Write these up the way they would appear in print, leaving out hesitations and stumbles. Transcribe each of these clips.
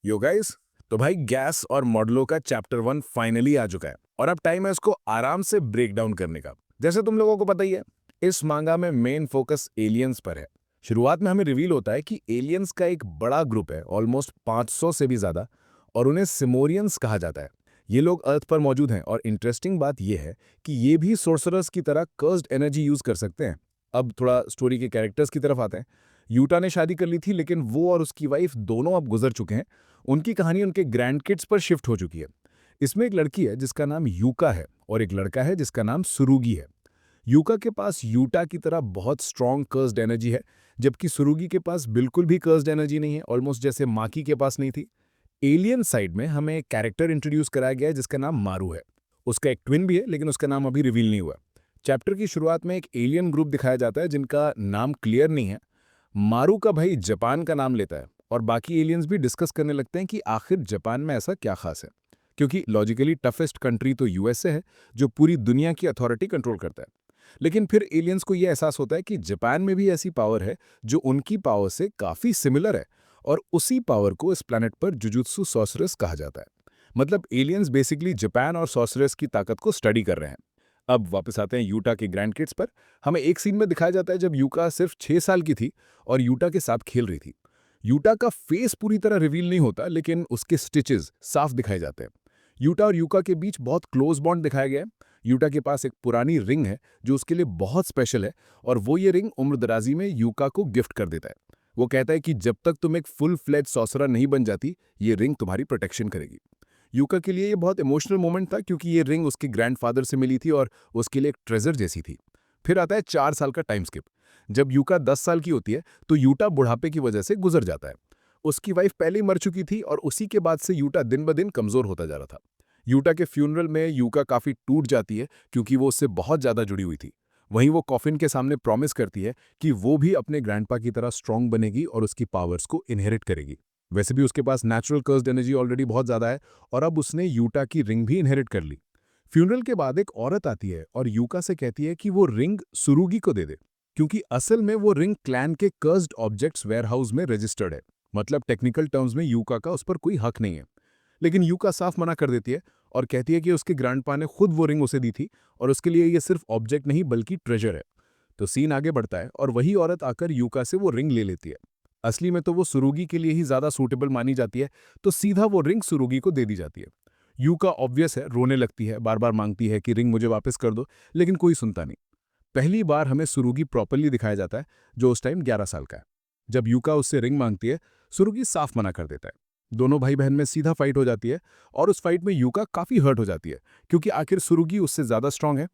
Yo guys, तो भाई gas और मॉडलों का चैप्टर 1 फाइनली आ चुका है और अब टाइम है इसको आराम से ब्रेक डाउन करने का। जैसे तुम लोगों को पता ही है, इस मांगा में मेन फोकस एलियंस पर है। शुरुआत में हमें रिवील होता है कि एलियंस का एक बड़ा ग्रुप है, ऑलमोस्ट 500 से भी ज्यादा, और उन्हें सिमोरियंस कहा जाता है। ये लोग अर्थ पर मौजूद हैं और इंटरेस्टिंग बात यह है कि ये भी सोर्सरर्स की तरह कर्स्ड एनर्जी यूज कर सकते हैं। अब थोड़ा स्टोरी के कैरेक्टर्स की तरफ आते हैं। यूटा ने शादी कर ली थी, लेकिन वो और उसकी वाइफ दोनों अब गुजर चुके हैं। उनकी कहानी उनके ग्रैंड किड्स पर शिफ्ट हो चुकी है। इसमें एक लड़की है जिसका नाम यूका है और एक लड़का है जिसका नाम सुरुगी है। यूका के पास यूटा की तरह बहुत स्ट्रॉन्ग कर्स्ड एनर्जी है, जबकि सुरुगी के पास बिल्कुल भी कर्स्ड एनर्जी नहीं है, ऑलमोस्ट जैसे माकी के पास नहीं थी। एलियन साइड में हमें एक कैरेक्टर इंट्रोड्यूस कराया गया है जिसका नाम मारू है। उसका एक ट्विन भी है, लेकिन उसका नाम अभी रिवील नहीं हुआ। चैप्टर की शुरुआत में एक एलियन ग्रुप दिखाया जाता है जिनका नाम क्लियर नहीं है। मारू का भाई जापान का नाम लेता है और बाकी एलियंस भी डिस्कस करने लगते हैं कि आखिर जापान में ऐसा क्या खास है, क्योंकि लॉजिकली टफेस्ट कंट्री तो यूएसए है, जो पूरी दुनिया की अथॉरिटी कंट्रोल करता है। लेकिन फिर एलियंस को यह एहसास होता है कि जापान में भी ऐसी पावर है जो उनकी पावर से काफी सिमिलर है, और उसी पावर को इस प्लैनेट पर जुजुत्सु सॉर्सरस कहा जाता है। मतलब एलियंस बेसिकली जापान और सॉर्सरस की ताकत को स्टडी कर रहे हैं। अब वापस आते हैं यूटा के ग्रैंड किड्स पर। हमें एक सीन में दिखाया जाता है जब यूका सिर्फ 6 साल की थी और यूटा के साथ खेल रही थी। यूटा का फेस पूरी तरह रिवील नहीं होता, लेकिन उसके स्टिचेस साफ दिखाए जाते हैं। यूटा और यूका के बीच बहुत क्लोज बॉन्ड दिखाया गया है। यूटा के पास एक पुरानी रिंग है जो उसके लिए बहुत स्पेशल है, और वो ये रिंग उम्र दराजी में यूका को गिफ्ट कर देता है। वो कहता है कि जब तक तुम एक फुल फ्लेज सॉसरर नहीं बन जाती, ये रिंग तुम्हारी प्रोटेक्शन करेगी। यूका के लिए ये बहुत इमोशनल मोमेंट था, क्योंकि ये रिंग उसके ग्रैंडफादर से मिली थी और उसके लिए एक ट्रेजर जैसी थी। फिर आता है 4 साल का टाइम स्किप। जब यूका 10 साल की होती है तो यूटा बुढ़ापे की वजह से गुजर जाता है। उसकी वाइफ पहले ही मर चुकी थी और उसी के बाद से यूटा दिन ब दिन कमजोर होता जा रहा था। यूटा के फ्यूनरल में यूका काफी टूट जाती है, क्योंकि वो उससे बहुत ज्यादा जुड़ी हुई थी। वहीं वो कॉफिन के सामने प्रॉमिस करती है कि वो भी अपने ग्रैंडपा की तरह स्ट्रांग बनेगी और उसकी पावर्स को इनहेरिट करेगी। वैसे भी उसके पास नेचुरल कर्स्ड एनर्जी ऑलरेडी बहुत ज्यादा है, और अब उसने यूटा की रिंग भी इनहेरिट कर ली। फ्यूनरल के बाद एक औरत आती है और यूका से कहती है कि वो रिंग सुरुगी को दे दे, क्योंकि असल में वो रिंग क्लैन के कर्स्ड ऑब्जेक्ट्स वेयरहाउस में रजिस्टर्ड है। मतलब टेक्निकल टर्म्स में यूका का उस पर कोई हक नहीं है। लेकिन यूका साफ मना कर देती है और कहती है कि उसके ग्रैंडपा ने खुद वो रिंग उसे दी थी, और उसके लिए ये सिर्फ ऑब्जेक्ट नहीं बल्कि ट्रेजर है। तो सीन आगे बढ़ता है और वही औरत आकर यूका से वो रिंग ले लेती है। असली में तो वो सुरुगी के लिए ही ज्यादा सूटेबल मानी जाती है, तो सीधा वो रिंग सुरुगी को दे दी जाती है। यूका ऑब्वियस है, रोने लगती है, बार बार मांगती है कि रिंग मुझे वापस कर दो, लेकिन कोई सुनता नहीं। पहली बार हमें सुरुगी प्रॉपरली दिखाया जाता है, जो उस टाइम 11 साल का है। जब यूका उससे रिंग मांगती है, सुरुगी साफ मना कर देता है। दोनों भाई बहन में सीधा फाइट हो जाती है, और उस फाइट में यूका काफी हर्ट हो जाती है, क्योंकि आखिर सुरुगी उससे ज्यादा स्ट्रांग है।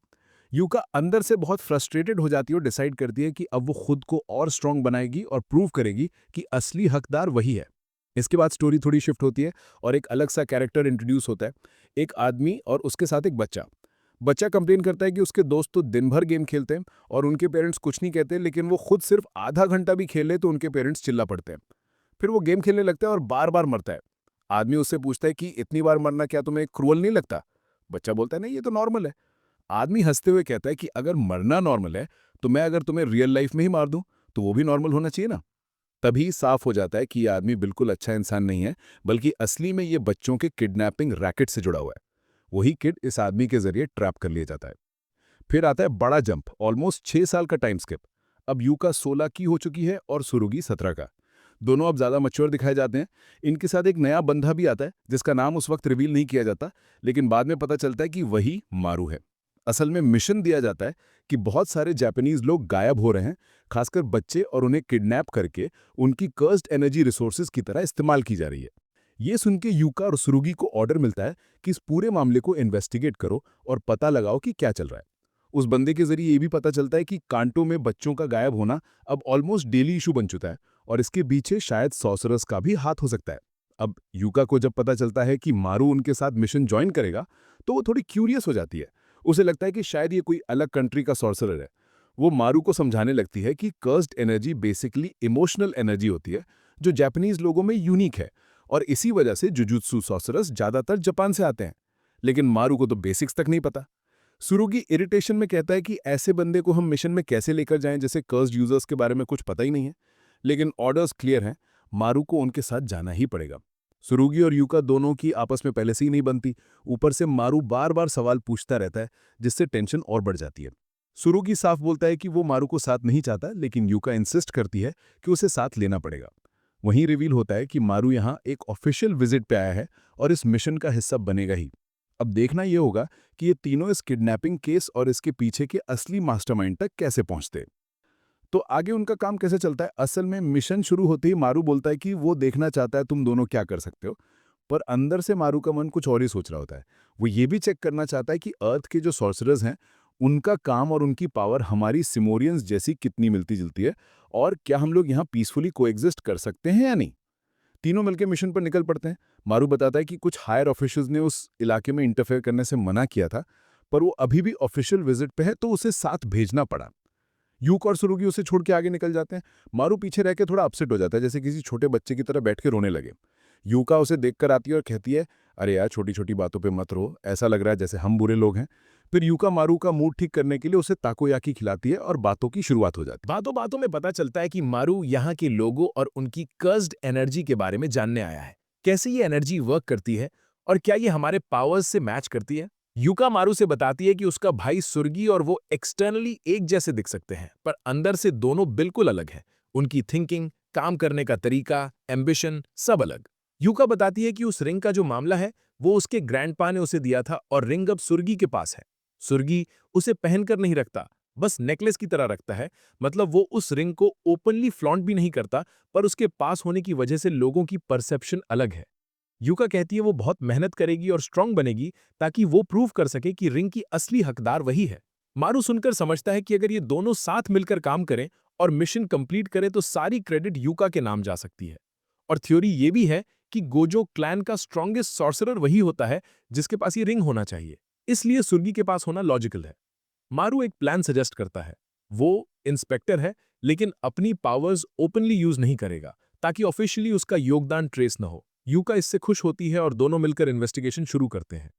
यूका अंदर से बहुत फ्रस्ट्रेटेड हो जाती है और डिसाइड करती है कि अब वो खुद को और स्ट्रांग बनाएगी और प्रूव करेगी कि असली हकदार वही है। इसके बाद स्टोरी थोड़ी शिफ्ट होती है और एक अलग सा कैरेक्टर इंट्रोड्यूस होता है। एक आदमी और उसके साथ एक बच्चा। बच्चा कंप्लेन करता है कि उसके दोस्त तो दिन भर गेम खेलते हैं और उनके पेरेंट्स कुछ नहीं कहते, लेकिन वो खुद सिर्फ आधा घंटा भी खेले तो उनके पेरेंट्स चिल्ला पड़ते हैं। फिर वो गेम खेलने लगता है और बार बार मरता है। आदमी उससे पूछता है कि इतनी बार मरना क्या तुम्हें क्रूअल नहीं लगता? बच्चा बोलता है नहीं, ये तो नॉर्मल है। आदमी हंसते हुए कहता है कि अगर मरना नॉर्मल है, तो मैं अगर तुम्हें रियल लाइफ में ही मार दूं तो वो भी नॉर्मल होना चाहिए ना। तभी साफ हो जाता है कि ये आदमी बिल्कुल अच्छा इंसान नहीं है, बल्कि असली में ये बच्चों के किडनैपिंग रैकेट से जुड़ा हुआ है। वही किड इस आदमी के जरिए ट्रैप कर लिया जाता है। फिर आता है बड़ा जंप, ऑलमोस्ट 6 साल का टाइम स्किप। अब यूका 16 की हो चुकी है और सुरुगी 17 का। दोनों अब ज्यादा मैच्योर दिखाए जाते हैं। इनके साथ एक नया बंदा भी आता है जिसका नाम उस वक्त रिवील नहीं किया जाता, लेकिन बाद में पता चलता है कि वही मारू है। असल में मिशन दिया जाता है कि बहुत सारे जापानीज लोग गायब हो रहे हैं, खासकर बच्चे, और उन्हें किडनैप करके उनकी कर्स्ड एनर्जी रिसोर्सेज की तरह इस्तेमाल की जा रही है। ये सुन के यूका और सुरुगी को ऑर्डर मिलता है कि इस पूरे मामले को इन्वेस्टिगेट करो और पता लगाओ कि क्या चल रहा है। उस बंदे के जरिए ये भी पता चलता है कि कांटो में बच्चों का गायब होना अब ऑलमोस्ट डेली इशू बन चुका है, और इसके पीछे शायद सॉर्सरर्स का भी हाथ हो सकता है। अब यूका को जब पता चलता है कि मारू उनके साथ मिशन ज्वाइन करेगा, तो वो थोड़ी क्यूरियस हो जाती है। उसे लगता है कि शायद ये कोई अलग कंट्री का सॉर्सरर है। वो मारू को समझाने लगती है कि cursed energy basically emotional energy होती है, जो जापानीज लोगों में यूनिक है, और इसी वजह से जुजुत्सु सॉर्सरर्स ज्यादातर जापान से आते हैं। लेकिन मारू को तो बेसिक्स तक नहीं पता। सुरुगी इरिटेशन में कहता है कि ऐसे बंदे को हम मिशन में कैसे लेकर जाएं जैसे कर्स्ड यूजर्स के बारे में कुछ पता ही नहीं है। लेकिन ऑर्डर्स क्लियर हैं, मारू को उनके साथ जाना ही पड़ेगा। सुरुगी और यूका दोनों की आपस में पहले से ही नहीं बनती। ऊपर से मारू बार बार सवाल पूछता रहता है, जिससे टेंशन और बढ़ जाती है। सुरुगी साफ बोलता है कि वो मारू को साथ नहीं चाहता, लेकिन यूका इंसिस्ट करती है कि उसे साथ लेना पड़ेगा। वहीं रिवील होता है कि मारू यहाँ एक ऑफिशियल विजिट पे आया है और इस मिशन का हिस्सा बनेगा ही। अब देखना ये होगा कि ये तीनों इस किडनैपिंग केस और इसके पीछे के असली मास्टरमाइंड तक कैसे पहुंचते। तो आगे उनका काम कैसे चलता है। असल में मिशन शुरू होते ही मारू बोलता है कि वो देखना चाहता है तुम दोनों क्या कर सकते हो, पर अंदर से मारू का मन कुछ और ही सोच रहा होता है। वो ये भी चेक करना चाहता है कि अर्थ के जो सॉर्सरर्स हैं, उनका काम और उनकी पावर हमारी सिमोरियंस जैसी कितनी मिलती जुलती है, और क्या हम लोग यहाँ पीसफुली कोएग्जिस्ट कर सकते हैं या नहीं। तीनों मिलकर मिशन पर निकल पड़ते हैं। मारू बताता है कि कुछ हायर ऑफिशियल्स ने उस इलाके में इंटरफेयर करने से मना किया था, पर वो अभी भी ऑफिशियल विजिट पे है, तो उसे साथ भेजना पड़ा। यूक और सुरुगी उसे छोड़ के आगे निकल जाते हैं। मारू पीछे रह के थोड़ा अपसेट हो जाता है, जैसे किसी छोटे बच्चे की तरह बैठ के रोने लगे। यूका उसे देखकर आती है और कहती है, अरे यार छोटी छोटी बातों पे मत रो, ऐसा लग रहा है जैसे हम बुरे लोग हैं। फिर यूका मारू का मूड ठीक करने के लिए उसे ताकोयाकी खिलाती है और बातों की शुरुआत हो जाती है। बातों बातों में पता चलता है कि मारू यहाँ के लोगों और उनकी कर्स्ड एनर्जी के बारे में जानने आया है। कैसे ये एनर्जी वर्क करती है और क्या ये हमारे पावर्स से मैच करती है। यूका मारू से बताती है कि उसका भाई सुर्गी और वो एक्सटर्नली एक जैसे दिख सकते हैं, पर अंदर से दोनों बिल्कुल अलग हैं। उनकी थिंकिंग, काम करने का तरीका, एम्बिशन सब अलग। यूका बताती है कि उस रिंग का जो मामला है, वो उसके ग्रैंडपा ने उसे दिया था और रिंग अब सुर्गी के पास है। सुर्गी उसे पहनकर नहीं रखता, बस नेकलेस की तरह रखता है। मतलब वो उस रिंग को ओपनली फ्लॉन्ट भी नहीं करता, पर उसके पास होने की वजह से लोगों की परसेप्शन अलग है। यूका कहती है वो बहुत मेहनत करेगी और स्ट्रांग बनेगी ताकि वो प्रूव कर सके कि रिंग की असली हकदार वही है। मारू सुनकर समझता है कि अगर ये दोनों साथ मिलकर काम करें और मिशन कंप्लीट करें तो सारी क्रेडिट यूका के नाम जा सकती है। और थ्योरी ये भी है कि गोजो क्लैन का स्ट्रॉन्गेस्ट सॉर्सरर वही होता है जिसके पास ये रिंग होना चाहिए, इसलिए सुर्गी के पास होना लॉजिकल है। मारू एक प्लान सजेस्ट करता है। वो इंस्पेक्टर है, लेकिन अपनी पावर्स ओपनली यूज नहीं करेगा ताकि ऑफिशियली उसका योगदान ट्रेस न हो। यूका इससे खुश होती है और दोनों मिलकर इन्वेस्टिगेशन शुरू करते हैं।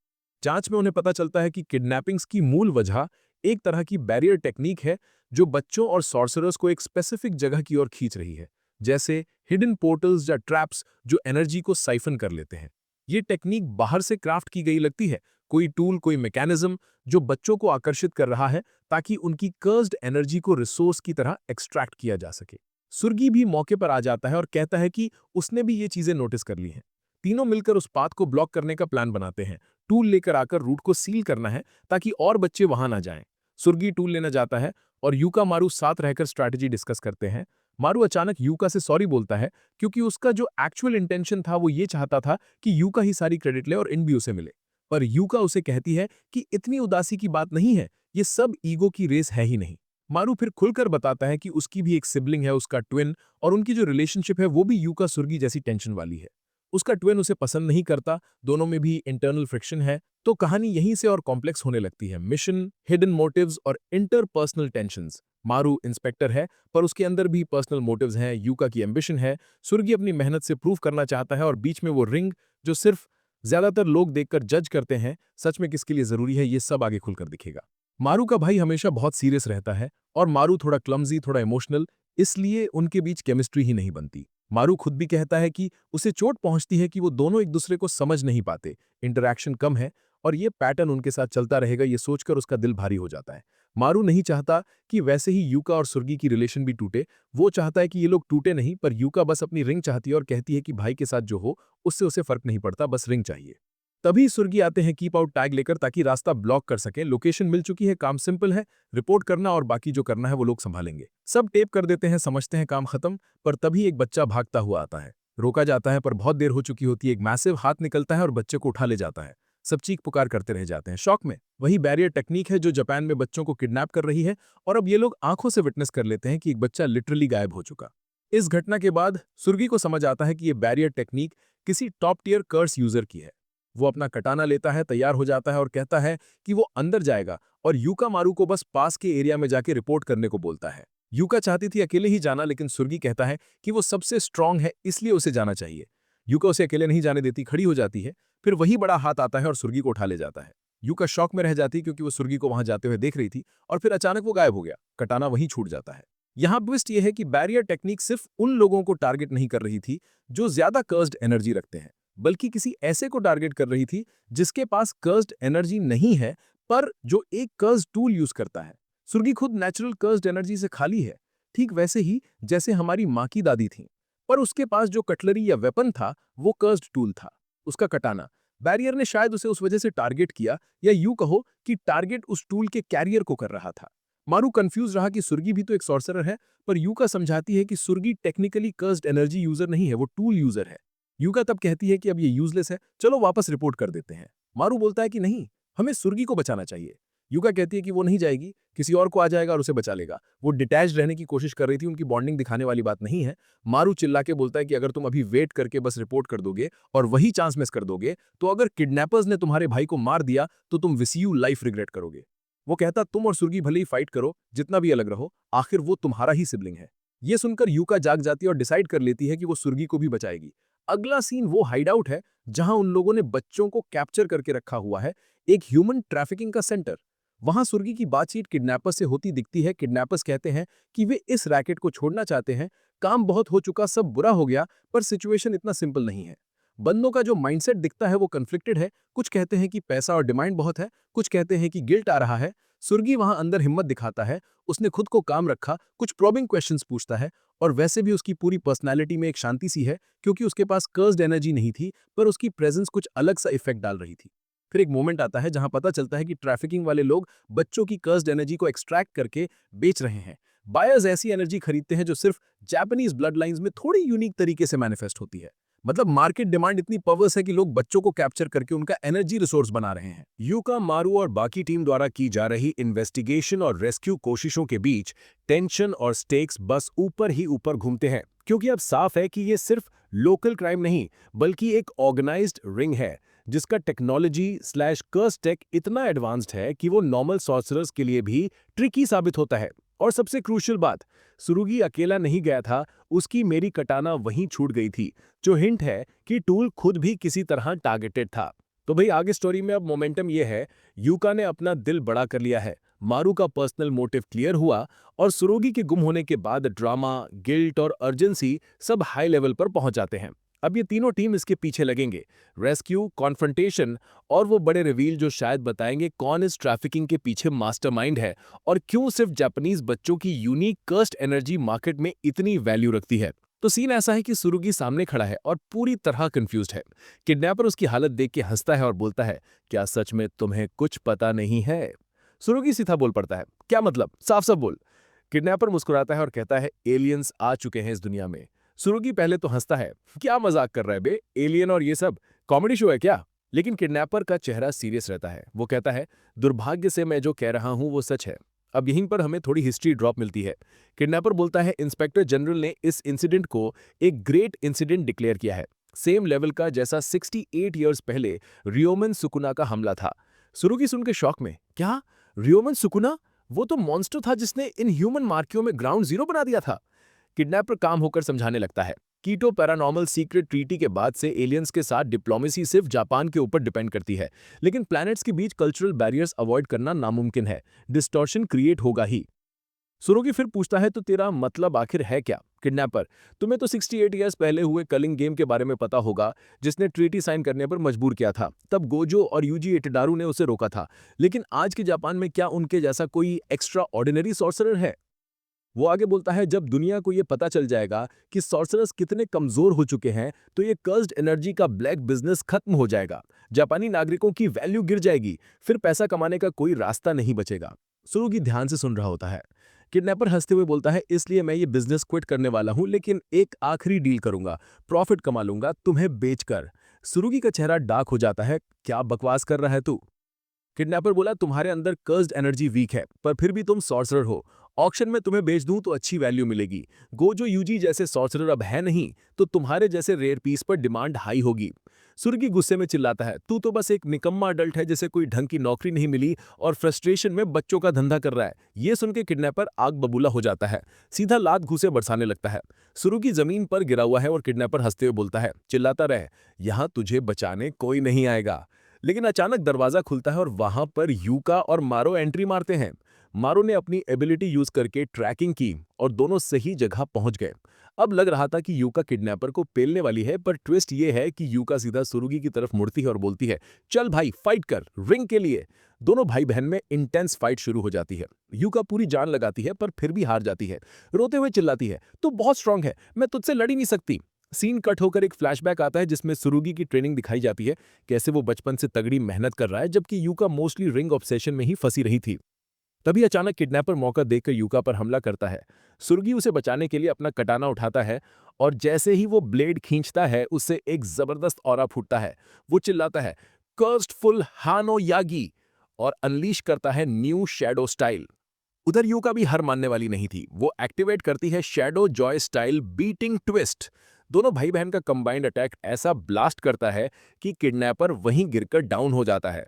जांच में उन्हें पता चलता है कि किडनैपिंग्स की मूल वजह एक तरह की बैरियर टेक्निक है जो बच्चों और सॉर्सरर्स को एक स्पेसिफिक जगह की ओर खींच रही है, जैसे हिडन पोर्टल्स या ट्रैप्स जो एनर्जी को साइफन कर लेते हैं। ये टेक्निक बाहर से क्राफ्ट की गई लगती है, कोई टूल, कोई मैकेनिज्म जो बच्चों को आकर्षित कर रहा है ताकि उनकी कर्स्ड एनर्जी को रिसोर्स की तरह एक्सट्रैक्ट किया जा सके। सुर्गी भी मौके पर आ जाता है और कहता है कि उसने भी ये चीजें नोटिस कर ली हैं। तीनों मिलकर उस पाथ को ब्लॉक करने का प्लान बनाते हैं। टूल लेकर आकर रूट को सील करना है ताकि और बच्चे वहां ना जाएं। सुर्गी टूल लेना जाता है और यूका मारू साथ रहकर स्ट्रैटेजी डिस्कस करते हैं। मारू अचानक यूका से सॉरी बोलता है क्योंकि उसका जो एक्चुअल इंटेंशन था वो ये चाहता था कि यूका ही सारी क्रेडिट ले और इन भी उसे मिले। पर यूका उसे कहती है कि इतनी उदासी की बात नहीं है, ये सब ईगो की रेस है ही नहीं। मारू फिर खुलकर बताता है कि उसकी भी एक सिबलिंग है, उसका ट्विन, और उनकी जो रिलेशनशिप है वो भी यूका सुर्गी जैसी टेंशन वाली है। उसका ट्विन उसे पसंद नहीं करता, दोनों में भी इंटरनल फ्रिक्शन है। तो कहानी यहीं से और कॉम्प्लेक्स होने लगती है। मिशन, हिडन मोटिव्स और इंटरपर्सनल टेंशंस। मारू इंस्पेक्टर है, पर उसके अंदर भी पर्सनल मोटिव्स हैं। यूका की एम्बिशन है, सुर्गी अपनी मेहनत से प्रूव करना चाहता है, और बीच में वो रिंग जो सिर्फ ज्यादातर लोग देखकर जज करते हैं, सच में किसके लिए जरूरी है, ये सब आगे खुलकर दिखेगा। मारू का भाई हमेशा बहुत सीरियस रहता है और मारू थोड़ा क्लमजी, थोड़ा इमोशनल, इसलिए उनके बीच केमिस्ट्री ही नहीं बनती। मारू खुद भी कहता है कि उसे चोट पहुंचती है कि वो दोनों एक दूसरे को समझ नहीं पाते, इंटरैक्शन कम है, और ये पैटर्न उनके साथ चलता रहेगा, ये सोचकर उसका दिल भारी हो जाता है। मारू नहीं चाहता कि वैसे ही यूका और सुर्गी की रिलेशन भी टूटे। वो चाहता है कि ये लोग टूटे नहीं, पर यूका बस अपनी रिंग चाहती है और कहती है कि भाई के साथ जो हो उससे उसे फर्क नहीं पड़ता, बस रिंग चाहिए। तभी सुर्गी आते हैं कीप आउट टैग लेकर ताकि रास्ता ब्लॉक कर सकें। लोकेशन मिल चुकी है, काम सिंपल है, रिपोर्ट करना और बाकी जो करना है वो लोग संभालेंगे। सब टेप कर देते हैं, समझते हैं काम खत्म, पर तभी एक बच्चा भागता हुआ आता है। रोका जाता है पर बहुत देर हो चुकी होती है। एक मैसिव हाथ निकलता है और बच्चे को उठा ले जाता है। सब चीख पुकार करते रह जाते हैं शॉक में। वही बैरियर टेक्निक है जो जापान में बच्चों को किडनैप कर रही है, और अब ये लोग आंखों से विटनेस कर लेते हैं कि एक बच्चा लिटरली गायब हो चुका। इस घटना के बाद सुर्गी को समझ आता है कि ये बैरियर टेक्निक किसी टॉप टियर कर्स यूजर की है। वो अपना कटाना लेता है, तैयार हो जाता है और कहता है कि वो अंदर जाएगा और यूका मारू को बस पास के एरिया में जाके रिपोर्ट करने को बोलता है। यूका चाहती थी अकेले ही जाना, लेकिन सुर्गी कहता है कि वो सबसे स्ट्रांग है, इसलिए उसे जाना चाहिए। यूका उसे अकेले नहीं जाने देती, खड़ी हो जाती है। फिर वही बड़ा हाथ आता है और सुर्गी को उठा ले जाता है। यूका शॉक में रह जाती है क्योंकि वो सुर्गी को वहां जाते हुए देख रही थी, और फिर अचानक वो गायब हो गया। कटाना वहीं छूट जाता है। यहाँ ट्विस्ट ये है कि बैरियर टेक्निक सिर्फ उन लोगों को टारगेट नहीं कर रही थी जो ज्यादा कर्स्ड एनर्जी रखते हैं। बल्कि किसी ऐसे को टारगेट कर रही थी जिसके पास कर्स्ड एनर्जी नहीं है, पर जो एक कर्स्ड टूल यूज करता है। सुर्गी खुद नेचुरल कर्स्ड एनर्जी से खाली है, ठीक वैसे ही जैसे हमारी माँ की दादी थी। पर उसके पास जो कटलरी या वेपन था, वो कर्स्ड टूल था, उसका कटाना। बैरियर ने शायद उसे उस वजह से टारगेट किया, या यूं कहो कि टारगेट उस टूल के कैरियर को कर रहा था। मारू कंफ्यूज रहा कि सुर्गी भी तो एक सॉर्सरर है, पर यूका समझाती है कि सुर्गी टेक्निकली कर्स्ड एनर्जी यूजर नहीं है, वो टूल यूजर है। यूका तब कहती है कि अब ये यूजलेस है, चलो वापस रिपोर्ट कर देते हैं। मारू बोलता है कि नहीं, हमें सुर्गी को बचाना चाहिए। यूका कहती है कि वो नहीं जाएगी, किसी और को आ जाएगा और उसे बचा लेगा। वो डिटैच रहने की कोशिश कर रही थी, उनकी बॉन्डिंग दिखाने वाली बात नहीं है। मारू चिल्ला के बोलता है कि अगर तुम अभी वेट करके बस रिपोर्ट कर दोगे और वही चांस मिस कर दोगे, तो अगर किडनैपर्स ने तुम्हारे भाई को मार दिया तो तुम विसियू लाइफ रिग्रेट करोगे। वो कहता तुम और सुर्गी भले ही फाइट करो, जितना भी अलग रहो, आखिर वो तुम्हारा ही सिबलिंग है। ये सुनकर यूका जाग जाती है और डिसाइड कर लेती है कि वो सुर्गी को भी बचाएगी। अगला सीन वो हाइडआउट है जहां उन लोगों ने बच्चों को कैप्चर करके रखा हुआ है, एक ह्यूमन ट्रैफिकिंग का सेंटर। वहां सुर्गी की बातचीत किडनैपर्स से होती दिखती है। किडनैपर्स कहते हैं कि वे इस रैकेट को छोड़ना चाहते हैं, काम बहुत हो चुका, सब बुरा हो गया, पर सिचुएशन इतना सिंपल नहीं है। बंदों का जो माइंडसेट दिखता है वो कन्फ्लिक्टेड है। कुछ कहते हैं कि पैसा और डिमांड बहुत है, कुछ कहते हैं कि गिल्ट आ रहा है। सुर्गी वहां अंदर हिम्मत दिखाता है, उसने खुद को काम रखा, कुछ प्रोबिंग क्वेश्चंस पूछता है, और वैसे भी उसकी पूरी पर्सनैलिटी में एक शांति सी है, क्योंकि उसके पास कर्स्ड एनर्जी नहीं थी, पर उसकी प्रेजेंस कुछ अलग सा इफेक्ट डाल रही थी। फिर एक मोमेंट आता है जहां पता चलता है कि ट्रैफिकिंग वाले लोग बच्चों की कर्स्ड एनर्जी को एक्सट्रैक्ट करके बेच रहे हैं। बायर्स ऐसी एनर्जी खरीदते हैं जो सिर्फ जापानीज ब्लड लाइंस में थोड़ी यूनिक तरीके से मैनिफेस्ट होती है। मतलब मार्केट डिमांड इतनी पर्वस है कि लोग बच्चों को कैप्चर करके उनका एनर्जी रिसोर्स बना रहे हैं। यूका, मारू और बाकी टीम द्वारा की जा रही इन्वेस्टिगेशन और रेस्क्यू कोशिशों के बीच टेंशन और स्टेक्स बस ऊपर ही ऊपर घूमते हैं, क्योंकि अब साफ है कि ये सिर्फ लोकल क्राइम नहीं, बल्कि एक ऑर्गेनाइज्ड रिंग है जिसका टेक्नोलॉजी स्लैश कर्स टेक इतना एडवांस्ड है कि वो नॉर्मल सॉर्सरर्स के लिए भी ट्रिकी साबित होता है। और सबसे क्रूशियल बात, सुरुगी अकेला नहीं गया था, उसकी मेरी कटाना वहीं छूट गई थी, जो हिंट है कि टूल खुद भी किसी तरह टारगेटेड था। तो भाई आगे स्टोरी में अब मोमेंटम ये है, यूका ने अपना दिल बड़ा कर लिया है, मारू का पर्सनल मोटिव क्लियर हुआ, और सुरुगी के गुम होने के बाद ड्रामा, गिल्ट और अर्जेंसी सब हाई लेवल पर पहुंच जाते हैं। अब ये तीनों टीम इसके पीछे लगेंगे, रेस्क्यू, कॉन्फ्रंटेशन और वो बड़े रिवील जो शायद बताएंगे कौन इस ट्रैफिकिंग के पीछे मास्टरमाइंड है और क्यों सिर्फ जापानीज बच्चों की यूनिक कर्स्ट एनर्जी मार्केट में इतनी वैल्यू रखती है। तो सीन ऐसा है कि सुरुगी सामने खड़ा है और पूरी तरह कंफ्यूज्ड है। किडनैपर उसकी हालत देख के हंसता है और बोलता है, क्या सच में तुम्हें कुछ पता नहीं है? सुरुगी सीधा बोल पड़ता है, क्या मतलब, साफ साफ बोल। किडनैपर मुस्कुराता है और कहता है, एलियंस आ चुके हैं इस दुनिया में। सुरुगी पहले तो हंसता है, क्या मजाक कर रहा है बे, एलियन और ये सब कॉमेडी शो है क्या? लेकिन किडनैपर का चेहरा सीरियस रहता है। वो कहता है, दुर्भाग्य से मैं जो कह रहा हूं वो सच है। अब यहीं पर हमें थोड़ी हिस्ट्री ड्रॉप मिलती है। किडनैपर बोलता है, इंस्पेक्टर जनरल ने इस इंसिडेंट को एक ग्रेट इंसिडेंट डिक्लेयर किया है, सेम लेवल का जैसा 68 ईयर्स पहले रियोमन सुकुना का हमला था। सुरुगी सुन के शौक में, क्या रियोमन सुकुना? वो तो मॉन्स्टर था जिसने इन ह्यूमन मार्कियों में ग्राउंड जीरो बना दिया था। किडनैपर काम होकर समझाने लगता है, कीटो पैरानॉर्मल सीक्रेट ट्रीटी के बाद से एलियंस के साथ डिप्लोमेसी सिर्फ जापान के ऊपर डिपेंड करती है, लेकिन प्लैनेट्स के बीच कल्चरल बैरियर्स अवॉइड करना नामुमकिन है, डिस्टॉर्शन क्रिएट होगा ही। सुरोगी फिर पूछता है, तो तेरा मतलब आखिर है क्या? किडनैपर, तुम्हें तो 68 ईयर्स पहले हुए कलिंग गेम के बारे में पता होगा, जिसने ट्रीटी साइन करने पर मजबूर किया था। तब गोजो और यूजी इटडारू ने उसे रोका था, लेकिन आज के जापान में क्या उनके जैसा कोई एक्स्ट्रा ऑर्डिनरी सॉर्सरर है? वो आगे बोलता है, जब दुनिया को ये पता चल जाएगा कि सॉर्सरर्स कितने कमजोर हो चुके हैं, तो ये कर्स्ड एनर्जी का ब्लैक बिजनेस खत्म हो जाएगा, जापानी नागरिकों की वैल्यू गिर जाएगी, फिर पैसा कमाने का कोई रास्ता नहीं बचेगा। सुरुगी ध्यान से सुन रहा होता है। किडनैपर हंसते हुए बोलता है, इसलिए मैं ये बिजनेस क्विट करने वाला हूं, लेकिन एक आखिरी डील करूंगा, प्रॉफिट कमा लूंगा तुम्हें बेचकर। सुरुगी का चेहरा डार्क हो जाता है, क्या बकवास कर रहा है तू? किडनैपर बोला, तुम्हारे अंदर कर्स्ड एनर्जी वीक है, पर फिर भी तुम सॉर्सरर हो। ऑक्शन में तुम्हें बेच दूं तो अच्छी वैल्यू मिलेगी। गोजो यूजी जैसे सॉर्सरर अब है नहीं, तो तुम्हारे जैसे रेयर पीस पर डिमांड हाई होगी। सुर्गी गुस्से में चिल्लाता है, तू तो बस एक निकम्मा अडल्ट है जिसे कोई ढंग की नौकरी नहीं मिली और फ्रस्ट्रेशन में बच्चों का धंधा कर रहा है। ये सुन के किडनैपर आग बबूला हो जाता है, सीधा लात घूसे बरसाने लगता है। सुरुगी जमीन पर गिरा हुआ है और किडनैपर हंसते हुए बोलता है, चिल्लाता रहे, यहां तुझे बचाने कोई नहीं आएगा। लेकिन अचानक दरवाजा खुलता है और वहां पर यूका और मारो एंट्री मारते हैं। मारो ने अपनी एबिलिटी यूज करके ट्रैकिंग की और दोनों सही जगह पहुंच गए। अब लग रहा था कि यूका किडनैपर को पेलने वाली है, पर ट्विस्ट ये है कि यूका सीधा सुरुगी की तरफ मुड़ती है और बोलती है, चल भाई फाइट कर रिंग के लिए। दोनों भाई बहन में इंटेंस फाइट शुरू हो जाती है। यूका पूरी जान लगाती है पर फिर भी हार जाती है। रोते हुए चिल्लाती है, तू बहुत स्ट्रांग है, मैं तुझसे लड़ ही नहीं सकती। सीन कट होकर एक फ्लैशबैक आता है जिसमें सुरुगी की ट्रेनिंग दिखाई जाती है, कैसे वो बचपन से तगड़ी मेहनत कर रहा है जबकि यूका मोस्टली रिंग ऑब्सेशन में ही फंसी रही थी। तभी अचानक किडनैपर मौका देखकर यूका पर हमला करता है। सुर्गी उसे बचाने के लिए अपना कटाना उठाता है और जैसे ही वो ब्लेड खींचता है उससे एक जबरदस्त ऑरा फूटता है। वो चिल्लाता है, कर्स्ड फुल हानो यागी, और अनलीश करता है न्यू शैडो स्टाइल। उधर यूका भी हार मानने वाली नहीं थी। वो एक्टिवेट करती है shadow Joy style beating twist. दोनों भाई बहन का कंबाइंड अटैक ऐसा ब्लास्ट करता है कि किडनैपर वहीं गिरकर डाउन हो जाता है।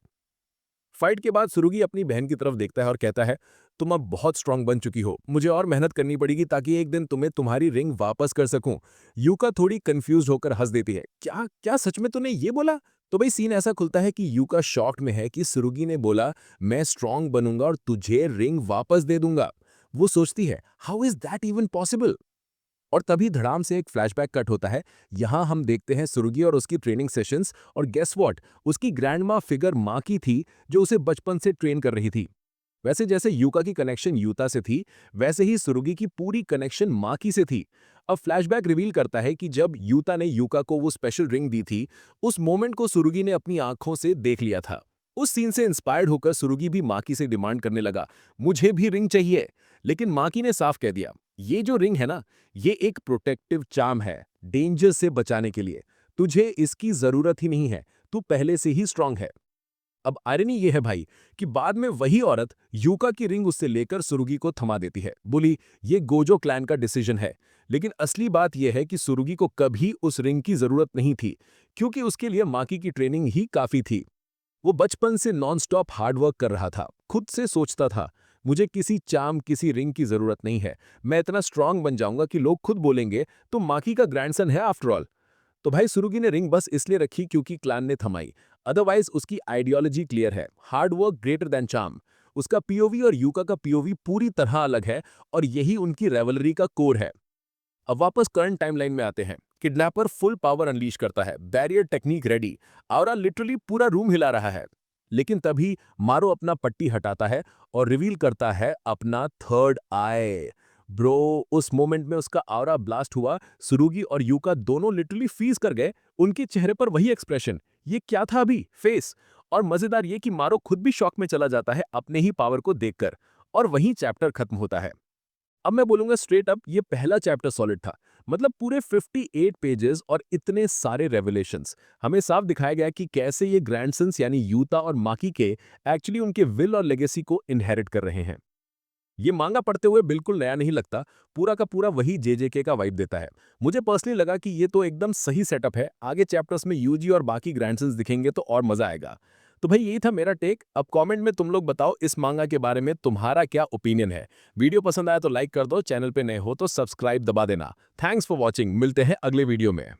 फाइट के बाद सुरुगी अपनी बहन की तरफ देखता है और कहता है, तुम अब बहुत स्ट्रांग बन चुकी हो, मुझे और मेहनत करनी पड़ेगी ताकि एक दिन तुम्हें तुम्हारी रिंग वापस कर सकूं। यूका थोड़ी कंफ्यूज होकर हंस देती है, क्या क्या सच में तूने ये बोला? तो भाई सीन ऐसा खुलता है कि यूका शॉक्ड में है कि सुरुगी ने बोला, मैं स्ट्रांग बनूंगा और तुझे रिंग वापस दे दूंगा। वो सोचती है, how is that even possible? और तभी धड़ाम से एक फ्लैशबैक कट होता है। यहाँ हम देखते हैं सुरुगी और उसकी ट्रेनिंग सेशंस, और गेस व्हाट, उसकी ग्रैंडमा फिगर माँ की थी जो उसे बचपन से ट्रेन कर रही थी। वैसे जैसे यूका की कनेक्शन यूता से थी, वैसे ही सुरुगी की पूरी कनेक्शन माँ की से थी। अब फ्लैशबैक रिवील करता है कि जब यूता ने यूका को वो स्पेशल रिंग दी थी, उस मोमेंट को सुरुगी ने अपनी आंखों से देख लिया था। उस सीन से इंस्पायर्ड होकर सुरुगी भी माकी से डिमांड करने लगा, मुझे भी रिंग चाहिए। लेकिन माकी ने साफ कह दिया, ये जो रिंग है ना, ये एक प्रोटेक्टिव चार्म है, डेंजर से बचाने के लिए। तुझे इसकी जरूरत ही नहीं है, तू पहले से ही स्ट्रांग है। अब आयरनी ये है भाई कि बाद में वही औरत यूका की रिंग उससे लेकर सुरुगी को थमा देती है। बोली, ये गोजो क्लैन का डिसीजन है। लेकिन असली बात यह है कि सुरुगी को कभी उस रिंग की जरूरत नहीं थी, क्योंकि उसके लिए माकी की ट्रेनिंग ही काफी थी। वो बचपन से नॉनस्टॉप हार्डवर्क कर रहा था, खुद से सोचता था, मुझे किसी चाम किसी रिंग की जरूरत नहीं है, मैं इतना स्ट्रांग बन जाऊंगा कि लोग खुद बोलेंगे तो माकी का ग्रैंडसन है आफ्टर ऑल। तो भाई सुरुगी ने रिंग बस इसलिए रखी क्योंकि क्लान ने थमाई। अदरवाइज उसकी आइडियोलॉजी क्लियर है, hard work greater than charm. उसका पीओवी और यूका का पीओवी पूरी तरह अलग है, और यही उनकी रेवलरी का कोर है। अब वापस करंट टाइमलाइन में आते हैं। किडनैपर फुल पावर अनलीश करता है, बैरियर टेक्निक रेडी, और लिटरली पूरा रूम हिला रहा है। लेकिन तभी मारो अपना पट्टी हटाता है और रिवील करता है अपना थर्ड आई। ब्रो, उस मोमेंट में उसका आउरा ब्लास्ट हुआ, सुरुगी और यूका दोनों लिटरली फ्रीज कर गए। उनके चेहरे पर वही एक्सप्रेशन, ये क्या था अभी, फेस। और मजेदार ये कि मारो खुद भी शॉक में चला जाता है अपने ही पावर को देखकर, और वहीं चैप्टर खत्म होता है। अब मैं बोलूंगा स्ट्रेट अप, ये पहला चैप्टर सॉलिड था। मतलब पूरे 58 पेजेस और इतने सारे रेवलेशंस, हमें साफ दिखाया गया कि कैसे ये ग्रैंडसन्स यानी यूता और माकी के एक्चुअली उनके विल और लेगेसी को इनहेरिट कर रहे हैं। ये मांगा पढ़ते हुए बिल्कुल नया नहीं लगता, पूरा का पूरा वही जेजेके का वाइब देता है। मुझे पर्सनली लगा कि ये तो एकदम सही सेटअप है, आगे चैप्टर्स में यूजी और बाकी ग्रैंडसन्स दिखेंगे तो और मजा आएगा। तो भाई यही था मेरा टेक। अब कमेंट में तुम लोग बताओ इस मांगा के बारे में तुम्हारा क्या ओपिनियन है। वीडियो पसंद आया तो लाइक कर दो, चैनल पे नए हो तो सब्सक्राइब दबा देना। थैंक्स फॉर वॉचिंग, मिलते हैं अगले वीडियो में।